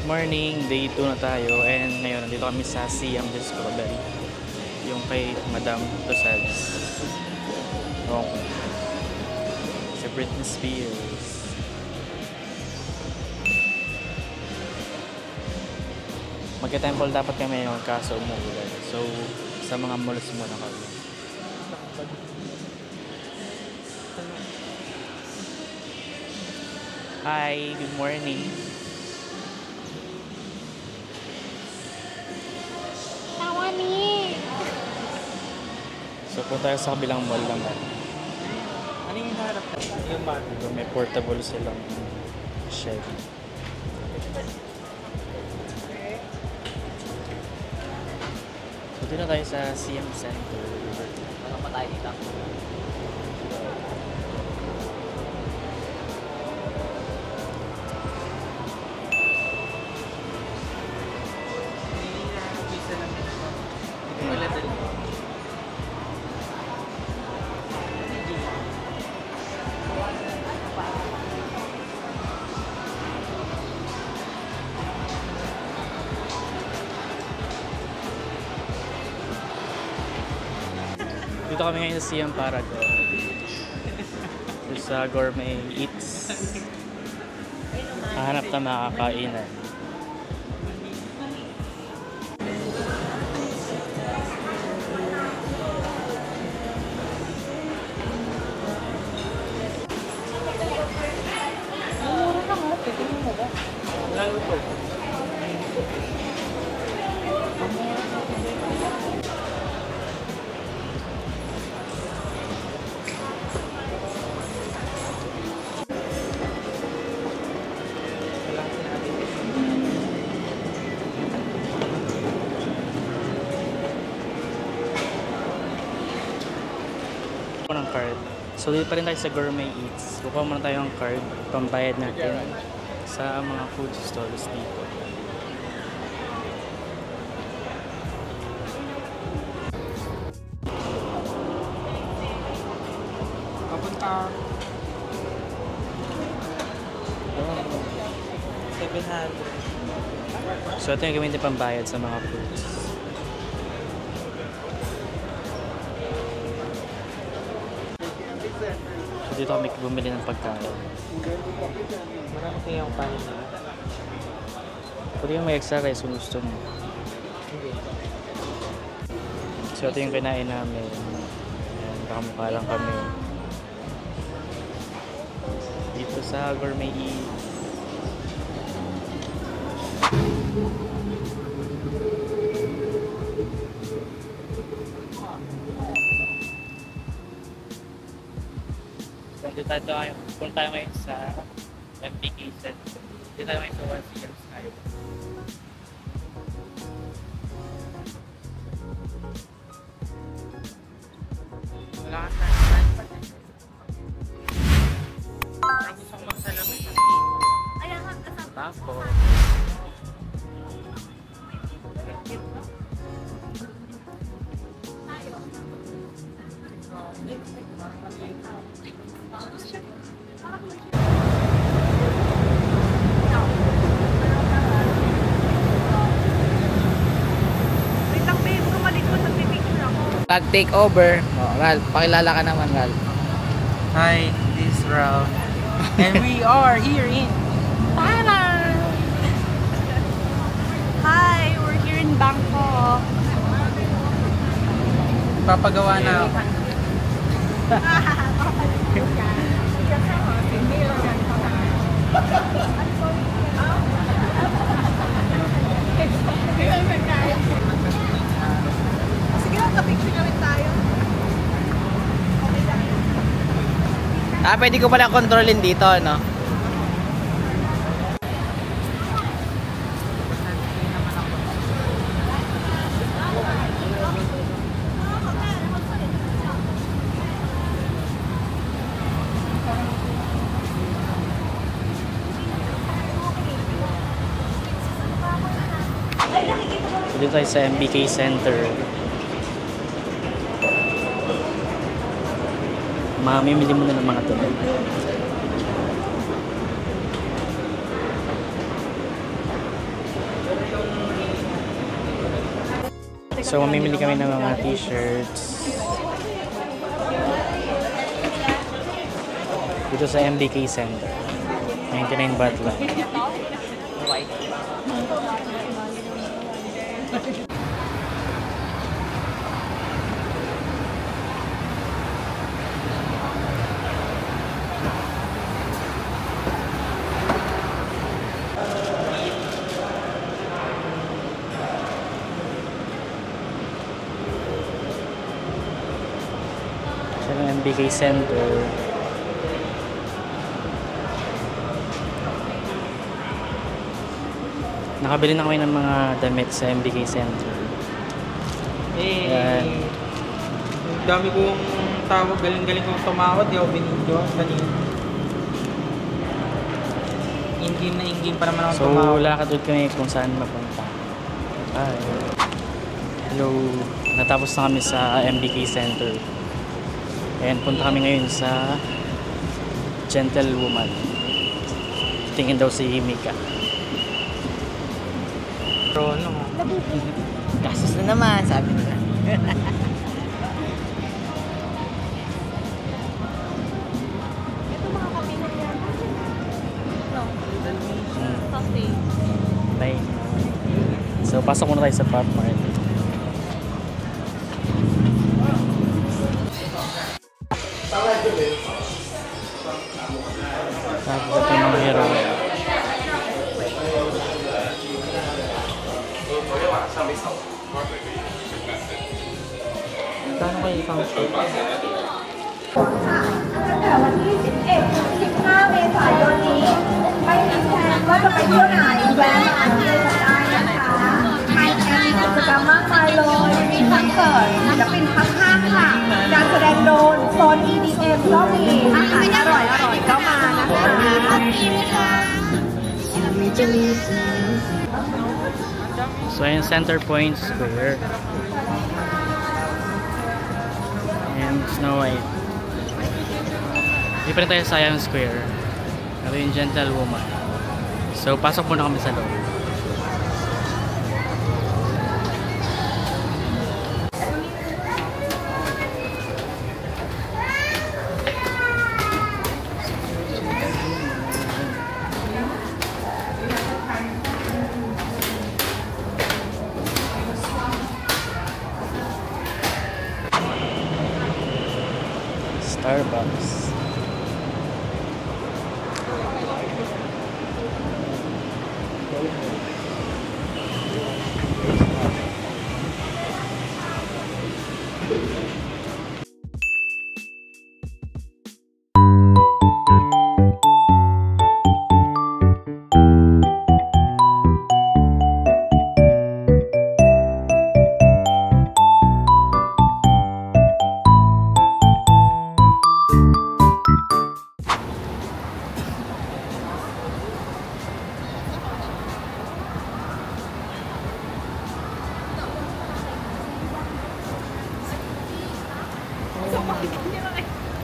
Morning, day 2 na tayo and ngayon nandito kami sa Siam Discovery yung kay Madam Tusads si Britney Spears. Magka-temple dapat kami yung kaso umuulan, so sa mga malls muna kami. Hi, good morning. So punta tayo sa kabilang mall naman. Ano yung hinahanap na? Yung bag. May portable silang shed. So dito tayo sa CM Center. Ano pa tayo dito? Dito kami ngayon sa CM Paragon. Sa Gourmet Eats. Hahanap na makakainan. Lalo po. Ng card. So dito pa rin tayo sa Gourmet Eats. Kukuha muna tayo ng card, pambayad natin sa mga food stalls dito. Papunta 700. So ito yung gamitin pambayad sa mga foods. So dito kami bumili ng pagkain. Marami kayong panin na. Pwede yung may extra rice kung gusto mo. So ito yung kinain namin. Ayan, nakamukha lang kami. Dito sa Gourmet Eats. Dito tayo ngayon sa MPK Center. Dito tayo ngayon sa 1 CM Sky. Wala ka sa naman. Parang gusto kong magsalamin. Tapos Pag take over, Ralph, pakilala ka naman, Ralph. Hi, this is Ralph. And we are here in Thailand! Hi, we're here in Bangkok. papagawa na ako. Sige lang, ka-picture na rin tayo. Pwede ko pala kontrolin dito, no? dito tayo sa MBK Center. Mamimili muna ng mga to. So, mamimili kami ng mga t-shirts. Dito sa MBK Center. 99 baht lang. Siya ng MBK Center. Nakabili na kami ng mga damit sa MBK Center. Yan. Ang dami kong tawag, galing-galing kong tumawad, di ako binidyo kanina. Ingin na ingin pa naman ako So, tumawad. lakad ulit kami kung saan mapunta. Hi. Hello. Natapos na kami sa MBK Center. Ayan, punta kami ngayon sa Gentlewoman. Tingin daw si Mika. Pero ano, Gastos na naman, sabi nila. Ito mga kapinag yan. No. Coffee. Bye. So, pasok muna tayo sa Pop Mart. Tapos ito yung mga hero. Kano kayo isang shoot? ตั้งแต่วันที่ 11-15 เมษายนนี้ ไม่มีแผนว่าจะไปเที่ยวไหนแวะมาเที่ยวได้นะคะมีกิจกรรมมากมายเลยมีคอนเสิร์ตศิลปินพักข้างค่ะ การแสดงโดรนโซน EDM ก็มีอาหารอร่อยๆก็มานะคะ So, ayan, Center Point Square. And Snow White. Hindi pa rin tayo sa Iron Square. Pero yung Gentlewoman. So, pasok muna kami sa loob. Starbucks.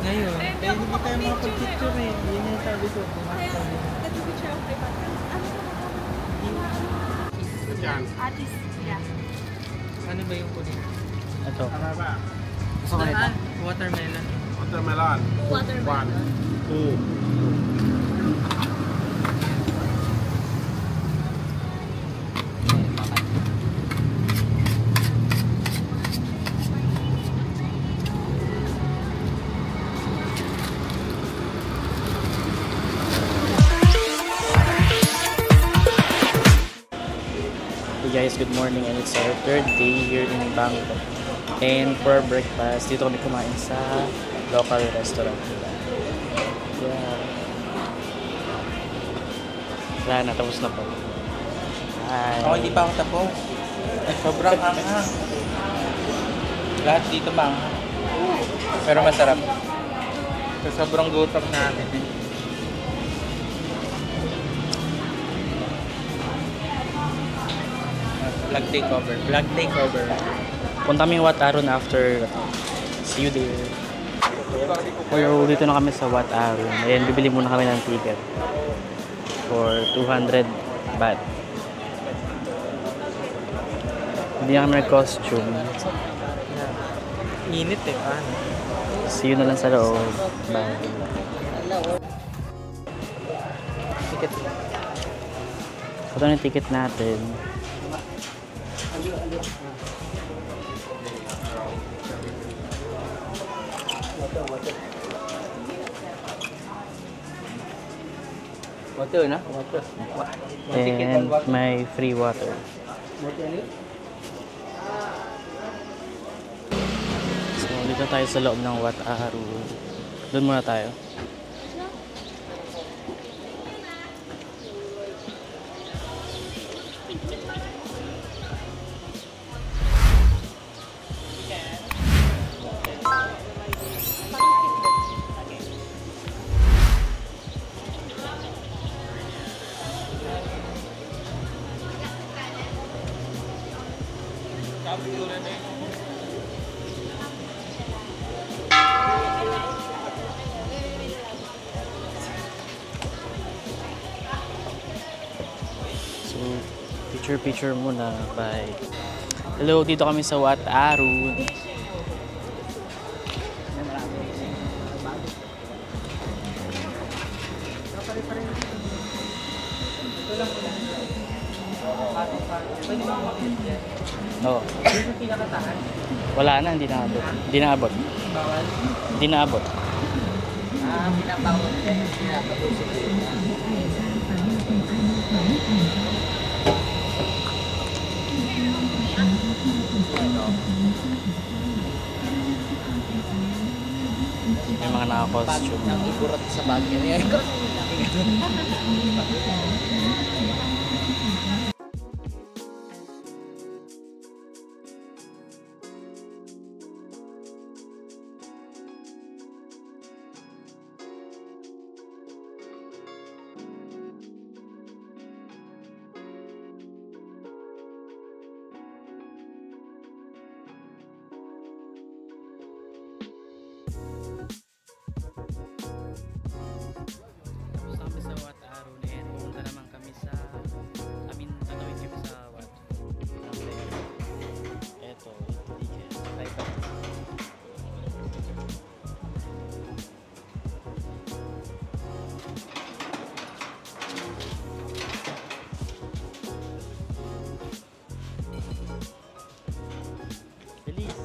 ngayon, kaya hindi tayo makapag-picture eh. Yun yung sabi ko. Artist. Yeah. Ano ba yung kunin? Ito. Gusto ko nito. Watermelon. Watermelon. Watermelon. 2. Hey guys, good morning, and it's our third day here in Bangkok. And for breakfast, dito kami kumain sa local restaurant nila. Yeah. Wala na, tapos na po. Hi. Ako hindi pa ako tapos. Sobrang hanghang. Lahat dito manghang. Pero masarap. So, sobrang gutom namin eh. Vlog takeover. Vlog takeover. Punta kami Wat Arun after. See you there. So, dito na kami sa Wat Arun. Ayan, bibili muna kami ng ticket. For 200 baht. Hindi na kami nag-costume. Init eh, paano? See you na lang sa loob. Bye. Ticket. Ito na yung ticket natin. Water na? Water. And may free water. So, dito tayo sa loob ng Wat Aru. Doon muna tayo. So, picture muna. Bye. Hello, dito kami sa Wat Aru. Oo. Wala na, hindi naabot. Hindi naabot. Hindi naabot. Pinapawag yan. May mga naka-costume. Nang iburot sa bagyo niya. Tapos kami sa Wat Aru na yan. Pumunta naman kami sa... tatawid kami sa Wat. Eto, ticket. Bilis!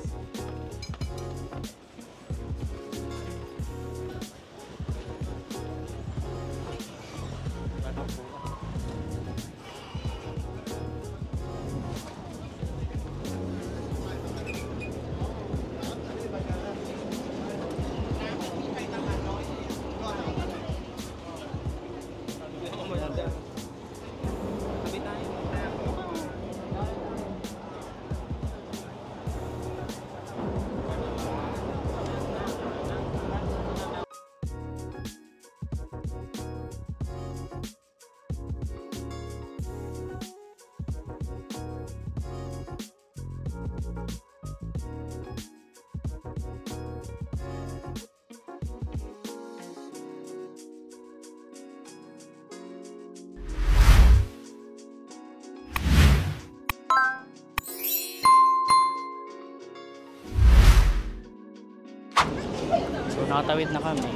So, nakatawid na kami.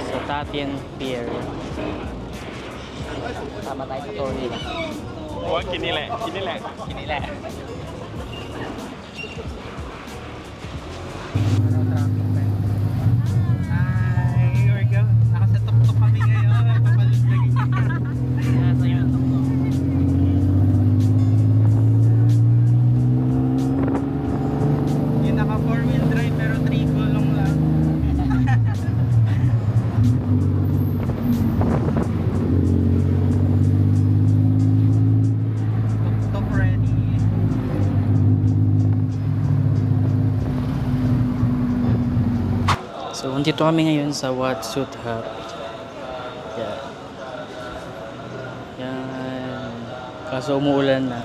Sa Tatian Pier. Tama tayo sa tour nila. Huwag kinile. Kinile. Kinila. Hi, here we go. Nasa tuk-tuk kami ngayon. Papalagin niya. Nasa yun. Yung naka 4-wheel drive pero 3 gulong lang. Tuk-tuk ready. So, nandito kami ngayon sa Wat Suit Hut. Yan. Yan. Kaso umuulan na.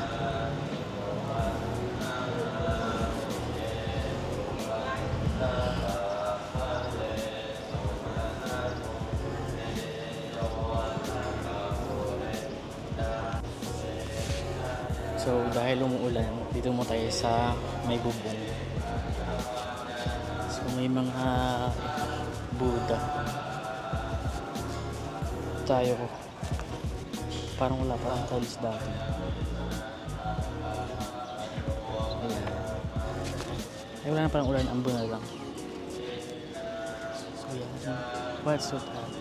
dahil umuulan, dito mo tayo sa may bubong. So may mga Buddha. Tayo parang wala pa ang talis dati. Ayan. Ay wala na parang ulan, ambon na lang. So yan, what's up? Ayan.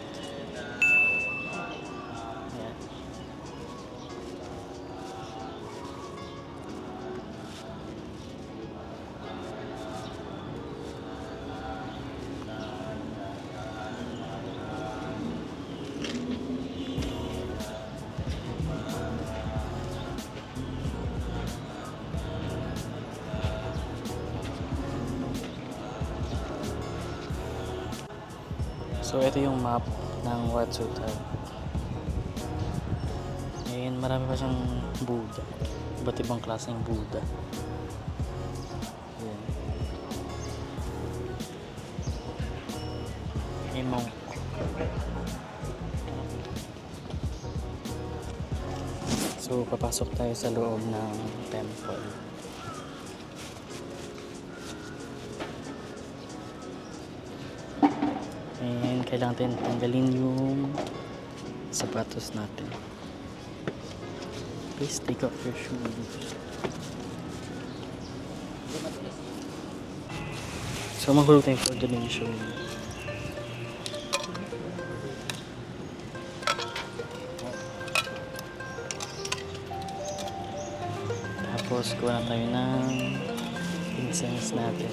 So ito yung map ng Wat Sutat. Ngayon marami pa siyang Buddha. Iba't ibang klaseng Buddha. Ayan. May monk. So papasok tayo sa loob ng temple. And kailangan natin tanggalin yung sapatos natin. Please take off your shoes. So mahulog tayong coordination. Tapos kuha na tayo ng incense natin.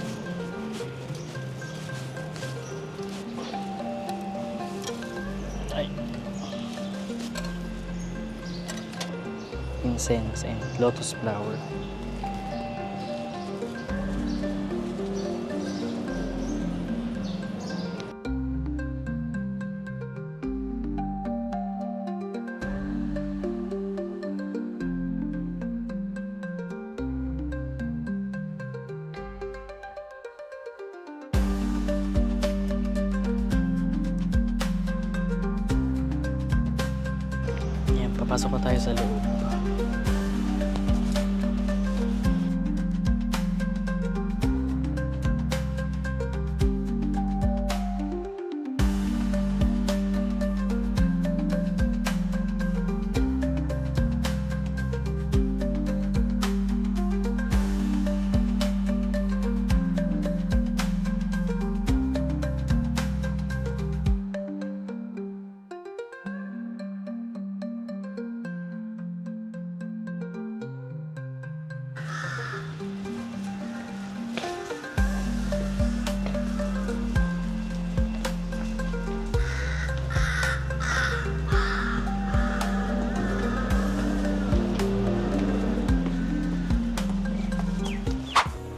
Ay. Incense and lotus flower. Papasok pa tayo sa loob.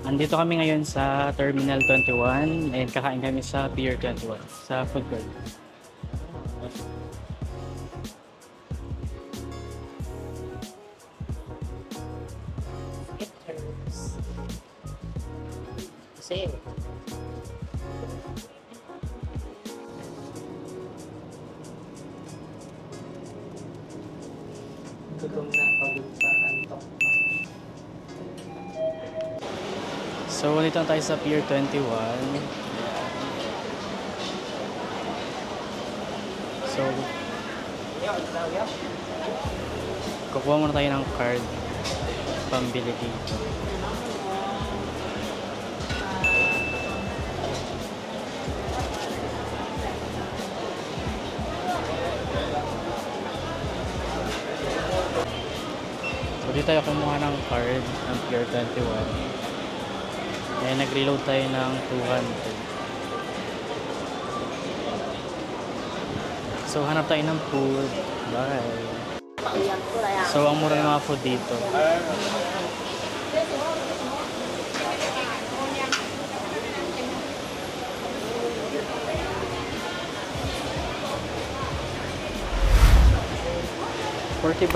Andito kami ngayon sa Terminal 21 and kakain kami sa Pier 21 sa food court. Kasi gutom na, pagod pa, antok pa. So, dito na tayo sa Pier 21. So, kukuha muna tayo ng card pambili dito. So, dito tayo kumuha ng card ng Pier 21. Eh, nag-reload tayo ng 200. So, hanap tayo ng food. Bye! So, ang mura ng mga food dito. $40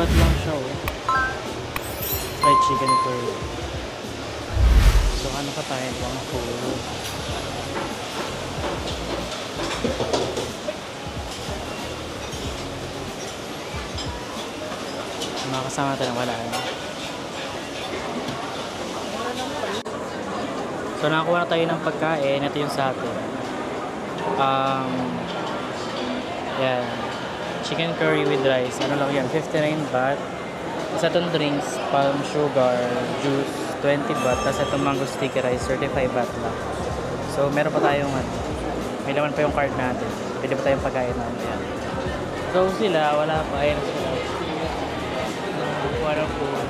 lang siya, oh. Fried chicken curry. So, ano ka tayo bang food? Mga kasama tayo wala. So nakakuha na tayo ng pagkain. Ito yung sa atin. Yan. Chicken curry with rice. Ano lang yan? 59 baht. Tapos itong drinks, palm sugar, juice, 20 baht. Tapos itong mango sticky rice, 35 baht lang. So meron pa tayong may laman pa yung card natin. Pwede pa tayong pagkain natin. Yan. So sila, wala pa. Ayan sila. Kuha ng food.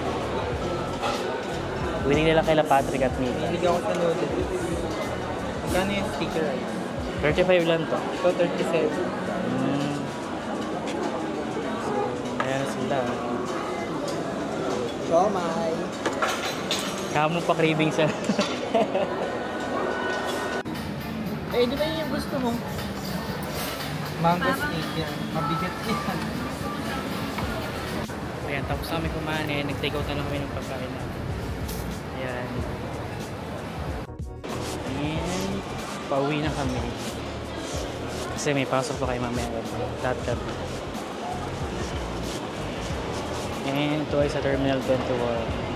Willing nila kay Patrick at Mila. Hilig ako sa noodles. Magkano yung sticker rice? 35 lang to. Ito, 37. Ayan sila. Siomay. Kamo pa craving siya. Eh, di ba yun yung gusto mo? Mango steak yan. Mabigat yan. Ayan, tapos kami kumain. Nag-take out na lang kami ng pagkain natin. Ayan. And pauwi na kami. Kasi may pasok pa kayo mamaya. Tatgabi. And ito ay sa Terminal 21.